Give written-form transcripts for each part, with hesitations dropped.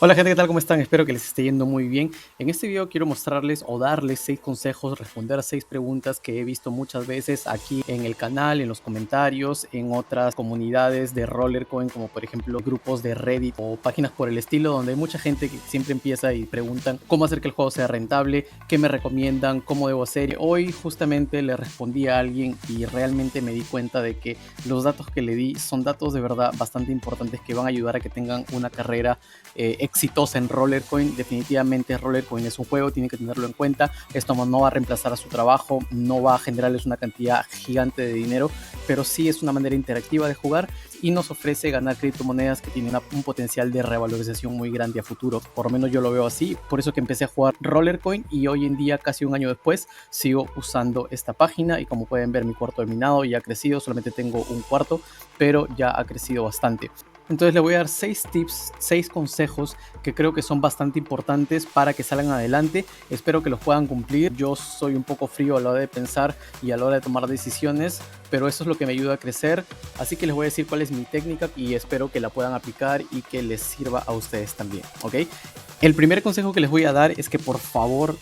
Hola gente, ¿qué tal? ¿Cómo están? Espero que les esté yendo muy bien. En este video quiero mostrarles o darles 6 consejos, responder a 6 preguntas que he visto muchas veces aquí en el canal, en los comentarios, en otras comunidades de Rollercoin, como por ejemplo grupos de Reddit o páginas por el estilo, donde hay mucha gente que siempre empieza y preguntan cómo hacer que el juego sea rentable, qué me recomiendan, cómo debo hacer. Hoy justamente le respondí a alguien y realmente me di cuenta de que los datos que le di son datos de verdad bastante importantes que van a ayudar a que tengan una carrera exitosa en Rollercoin. Definitivamente Rollercoin es un juego, tienen que tenerlo en cuenta. Esto no va a reemplazar a su trabajo, no va a generarles una cantidad gigante de dinero, pero sí es una manera interactiva de jugar y nos ofrece ganar criptomonedas que tienen un potencial de revalorización muy grande a futuro. Por lo menos yo lo veo así, por eso que empecé a jugar Rollercoin y hoy en día, casi un año después, sigo usando esta página y como pueden ver mi cuarto de minado ya ha crecido, solamente tengo un cuarto, pero ya ha crecido bastante. Entonces le voy a dar 6 tips, 6 consejos que creo que son bastante importantes para que salgan adelante. Espero que los puedan cumplir. Yo soy un poco frío a la hora de pensar y a la hora de tomar decisiones, pero eso es lo que me ayuda a crecer. Así que les voy a decir cuál es mi técnica y espero que la puedan aplicar y que les sirva a ustedes también, ¿ok? El primer consejo que les voy a dar es que por favor,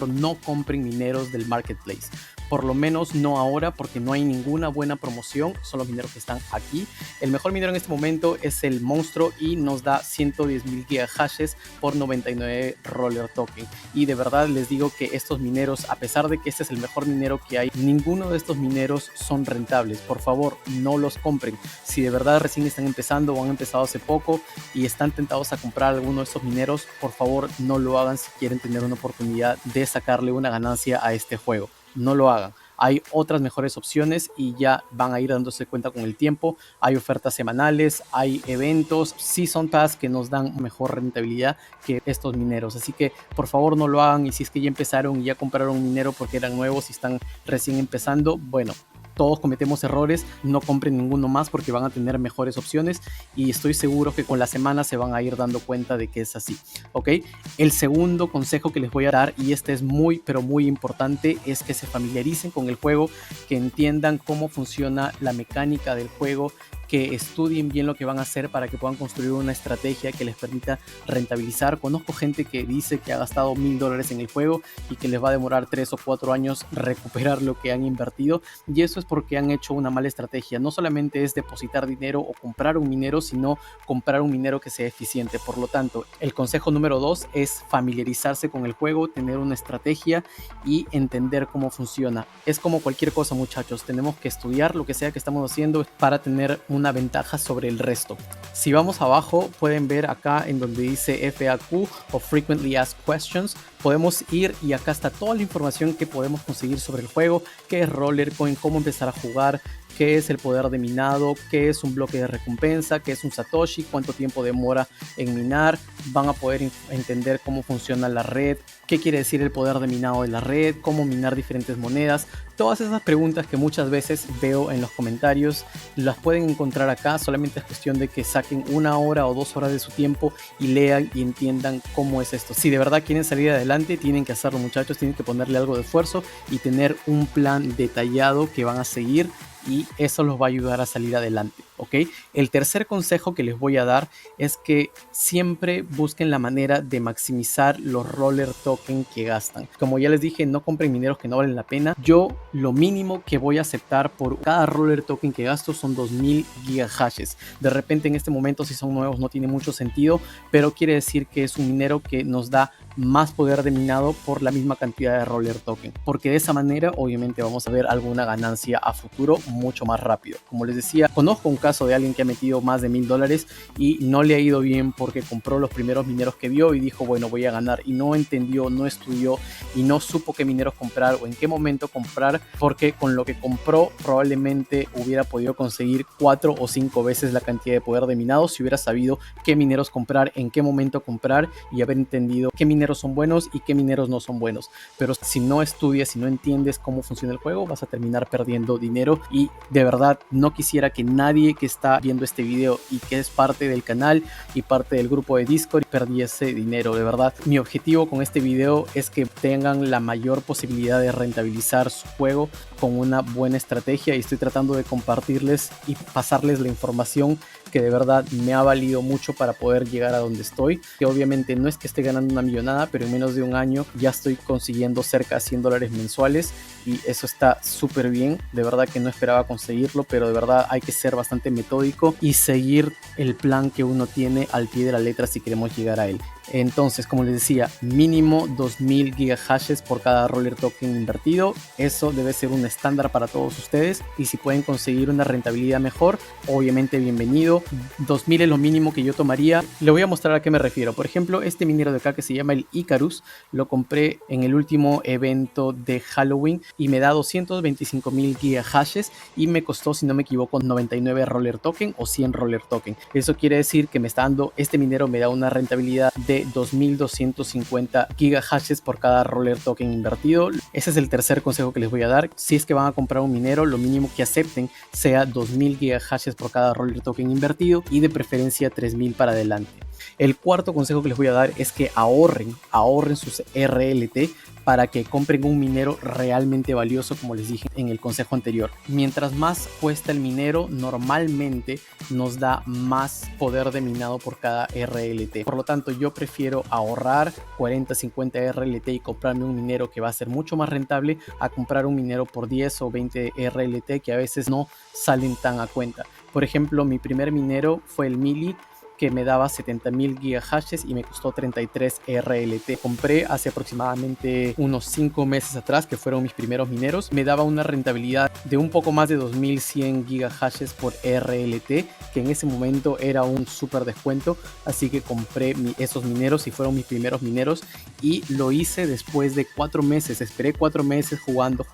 no compren mineros del marketplace. Por lo menos no ahora, porque no hay ninguna buena promoción, son los mineros que están aquí. El mejor minero en este momento es el monstruo y nos da 110.000 gigahashes por 99 roller token. Y de verdad les digo que estos mineros, a pesar de que este es el mejor minero que hay, ninguno de estos mineros son rentables. Por favor, no los compren. Si de verdad recién están empezando o han empezado hace poco y están tentados a comprar alguno de estos mineros, por favor no lo hagan si quieren tener una oportunidad de sacarle una ganancia a este juego. No lo hagan. Hay otras mejores opciones y ya van a ir dándose cuenta con el tiempo. Hay ofertas semanales, hay eventos, season pass que nos dan mejor rentabilidad que estos mineros. Así que por favor no lo hagan, y si es que ya empezaron y ya compraron minero porque eran nuevos y están recién empezando, bueno, todos cometemos errores, no compren ninguno más porque van a tener mejores opciones y estoy seguro que con la semana se van a ir dando cuenta de que es así, ¿ok? El segundo consejo que les voy a dar, y este es muy pero muy importante, es que se familiaricen con el juego, que entiendan cómo funciona la mecánica del juego, que estudien bien lo que van a hacer para que puedan construir una estrategia que les permita rentabilizar. Conozco gente que dice que ha gastado $1000 en el juego y que les va a demorar 3 o 4 años recuperar lo que han invertido, y eso es porque han hecho una mala estrategia. No solamente es depositar dinero o comprar un minero, sino comprar un minero que sea eficiente. Por lo tanto, el consejo número 2 es familiarizarse con el juego, tener una estrategia y entender cómo funciona. Es como cualquier cosa, muchachos, tenemos que estudiar lo que sea que estamos haciendo para tener una ventaja sobre el resto. Si vamos abajo, pueden ver acá en donde dice FAQ o Frequently Asked Questions, podemos ir y acá está toda la información que podemos conseguir sobre el juego, qué es Rollercoin, cómo empezar a jugar, qué es el poder de minado, qué es un bloque de recompensa, qué es un Satoshi, cuánto tiempo demora en minar. Van a poder entender cómo funciona la red, qué quiere decir el poder de minado de la red, cómo minar diferentes monedas. Todas esas preguntas que muchas veces veo en los comentarios las pueden encontrar acá. Solamente es cuestión de que saquen 1 hora o 2 horas de su tiempo y lean y entiendan cómo es esto. Si de verdad quieren salir adelante, tienen que hacerlo, muchachos, tienen que ponerle algo de esfuerzo y tener un plan detallado que van a seguir, y eso los va a ayudar a salir adelante, ¿ok? El tercer consejo que les voy a dar es que siempre busquen la manera de maximizar los roller token que gastan. Como ya les dije, no compren mineros que no valen la pena. Yo lo mínimo que voy a aceptar por cada roller token que gasto son 2000 gigahashes. De repente en este momento, si son nuevos, no tiene mucho sentido, pero quiere decir que es un minero que nos da más poder de minado por la misma cantidad de roller token, porque de esa manera obviamente vamos a ver alguna ganancia a futuro mucho más rápido. Como les decía, conozco un caso de alguien que ha metido más de $1000 y no le ha ido bien porque compró los primeros mineros que vio y dijo, bueno, voy a ganar, y no entendió, no estudió y no supo qué mineros comprar o en qué momento comprar, porque con lo que compró probablemente hubiera podido conseguir 4 o 5 veces la cantidad de poder de minado si hubiera sabido qué mineros comprar, en qué momento comprar y haber entendido qué mineros son buenos y qué mineros no son buenos. Pero si no estudias, si no entiendes cómo funciona el juego, vas a terminar perdiendo dinero, y de verdad no quisiera que nadie que está viendo este video y que es parte del canal y parte del grupo de Discord perdiese dinero. De verdad, mi objetivo con este video es que tengan la mayor posibilidad de rentabilizar su juego con una buena estrategia, y estoy tratando de compartirles y pasarles la información que de verdad me ha valido mucho para poder llegar a donde estoy, que obviamente no es que esté ganando una millonada, pero en menos de un año ya estoy consiguiendo cerca de $100 mensuales y eso está súper bien. De verdad que no esperaba conseguirlo, pero de verdad hay que ser bastante metódico y seguir el plan que uno tiene al pie de la letra si queremos llegar a él. Entonces, como les decía, mínimo 2000 gigahashes por cada roller token invertido. Eso debe ser un estándar para todos ustedes, y si pueden conseguir una rentabilidad mejor, obviamente bienvenido. 2000 es lo mínimo que yo tomaría. Le voy a mostrar a qué me refiero. Por ejemplo, este minero de acá que se llama el Icarus, lo compré en el último evento de Halloween y me da 225.000 gigahashes y me costó, si no me equivoco, 99 roller token o 100 roller token. Eso quiere decir que me está dando, este minero me da una rentabilidad de 2250 gigahashes por cada roller token invertido. Ese es el tercer consejo que les voy a dar. Si es que van a comprar un minero, lo mínimo que acepten sea 2000 gigahashes por cada roller token invertido y de preferencia 3000 para adelante. El cuarto consejo que les voy a dar es que ahorren sus RLT para que compren un minero realmente valioso, como les dije en el consejo anterior. Mientras más cuesta el minero, normalmente nos da más poder de minado por cada RLT. Por lo tanto, yo prefiero ahorrar 40-50 RLT y comprarme un minero que va a ser mucho más rentable a comprar un minero por 10 o 20 RLT que a veces no salen tan a cuenta. Por ejemplo, mi primer minero fue el Mili, que me daba 70.000 gigahashes y me costó 33 RLT. Compré hace aproximadamente unos 5 meses atrás, que fueron mis primeros mineros. Me daba una rentabilidad de un poco más de 2100 gigahashes por RLT, que en ese momento era un súper descuento. Así que compré esos mineros y fueron mis primeros mineros, y lo hice después de 4 meses. Esperé 4 meses jugando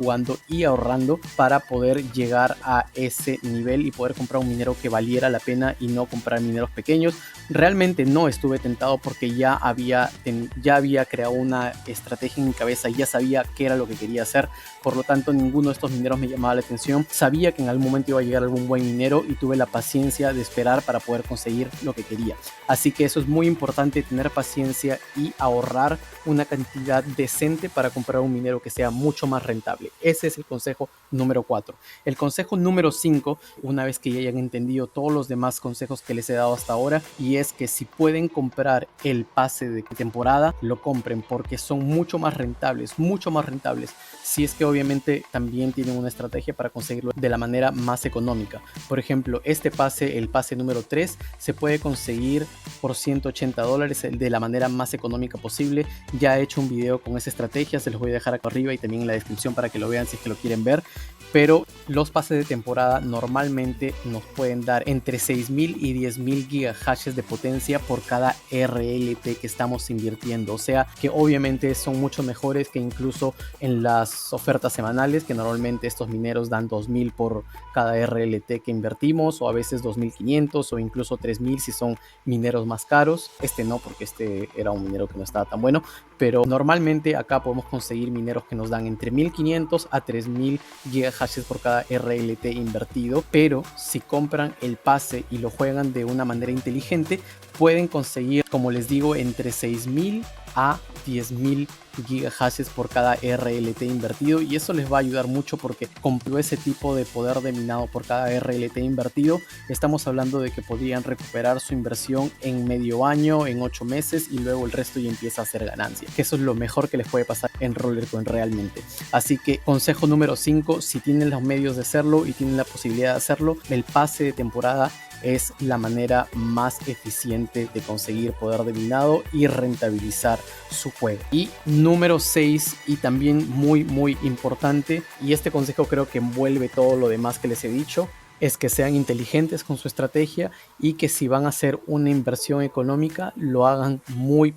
y ahorrando para poder llegar a ese nivel y poder comprar un minero que valiera la pena y no comprar mineros pequeños. Realmente no estuve tentado porque ya había creado una estrategia en mi cabeza y ya sabía qué era lo que quería hacer. Por lo tanto, ninguno de estos mineros me llamaba la atención. Sabía que en algún momento iba a llegar algún buen minero y tuve la paciencia de esperar para poder conseguir lo que quería. Así que eso es muy importante, tener paciencia y ahorrar una cantidad decente para comprar un minero que sea mucho más rentable. Ese es el consejo número 4. El consejo número 5, una vez que ya hayan entendido todos los demás consejos que les he dado hasta ahora, y es que si pueden comprar el pase de temporada, lo compren, porque son mucho más rentables, si es que obviamente también tienen una estrategia para conseguirlo de la manera más económica. Por ejemplo, este pase, el pase número 3, se puede conseguir por $180 de la manera más económica posible. Ya he hecho un video con esa estrategia, se los voy a dejar acá arriba y también en la descripción para que lo vean si es que lo quieren ver. Pero los pases de temporada normalmente nos pueden dar entre 6000 y 10000 gigahashes de potencia por cada RLT que estamos invirtiendo. O sea que obviamente son mucho mejores que incluso en las ofertas semanales, que normalmente estos mineros dan 2000 por cada RLT que invertimos, o a veces 2500 o incluso 3000 si son mineros más caros. Este no, porque este era un minero que no estaba tan bueno, pero normalmente acá podemos conseguir mineros que nos dan entre 1500 a 3000 gigahashes por cada RLT invertido. Pero si compran el pase y lo juegan de una manera inteligente, pueden conseguir, como les digo, entre 6000 a 10.000 gigahashes por cada RLT invertido, y eso les va a ayudar mucho porque con ese tipo de poder de minado por cada RLT invertido, estamos hablando de que podrían recuperar su inversión en medio año, en 8 meses, y luego el resto ya empieza a hacer ganancia, que eso es lo mejor que les puede pasar en Rollercoin realmente. Así que consejo número 5, si tienen los medios de hacerlo y tienen la posibilidad de hacerlo, el pase de temporada es la manera más eficiente de conseguir poder de minado y rentabilizar su juego. Y número 6, y también muy importante, y este consejo creo que envuelve todo lo demás que les he dicho, es que sean inteligentes con su estrategia y que si van a hacer una inversión económica lo hagan muy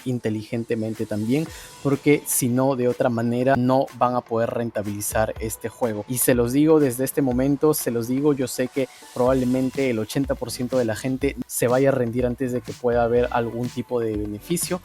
inteligentemente también, porque si no, de otra manera no van a poder rentabilizar este juego. Y se los digo desde este momento, yo sé que probablemente el 80% de la gente se vaya a rendir antes de que pueda haber algún tipo de beneficio,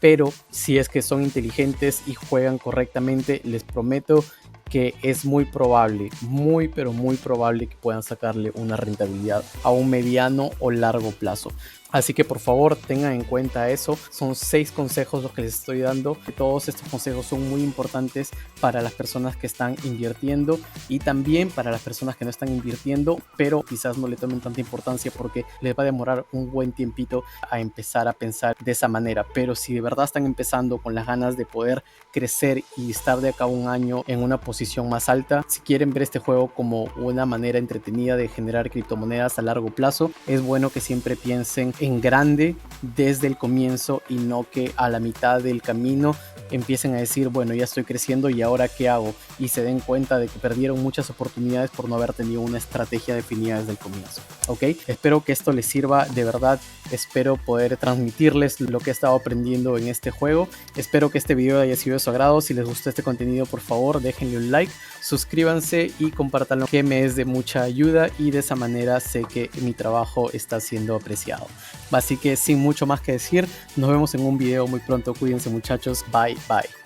pero si es que son inteligentes y juegan correctamente, les prometo que es muy probable, muy probable que puedan sacarle una rentabilidad a un mediano o largo plazo. Así que por favor tengan en cuenta eso. Son 6 consejos los que les estoy dando. Todos estos consejos son muy importantes para las personas que están invirtiendo y también para las personas que no están invirtiendo, pero quizás no le tomen tanta importancia porque les va a demorar un buen tiempito a empezar a pensar de esa manera. Pero si de verdad están empezando con las ganas de poder crecer y estar de acá a un año en una posición más alta, si quieren ver este juego como una manera entretenida de generar criptomonedas a largo plazo, es bueno que siempre piensen en grande desde el comienzo y no que a la mitad del camino empiecen a decir, bueno, ya estoy creciendo y ahora qué hago, y se den cuenta de que perdieron muchas oportunidades por no haber tenido una estrategia definida desde el comienzo. Ok, espero que esto les sirva de verdad. Espero poder transmitirles lo que he estado aprendiendo en este juego. Espero que este video haya sido de su agrado. Si les gustó este contenido, por favor déjenle un like, suscríbanse y compártanlo, que me es de mucha ayuda y de esa manera sé que mi trabajo está siendo apreciado. Así que sin mucho más que decir, nos vemos en un video muy pronto. Cuídense, muchachos. Bye bye.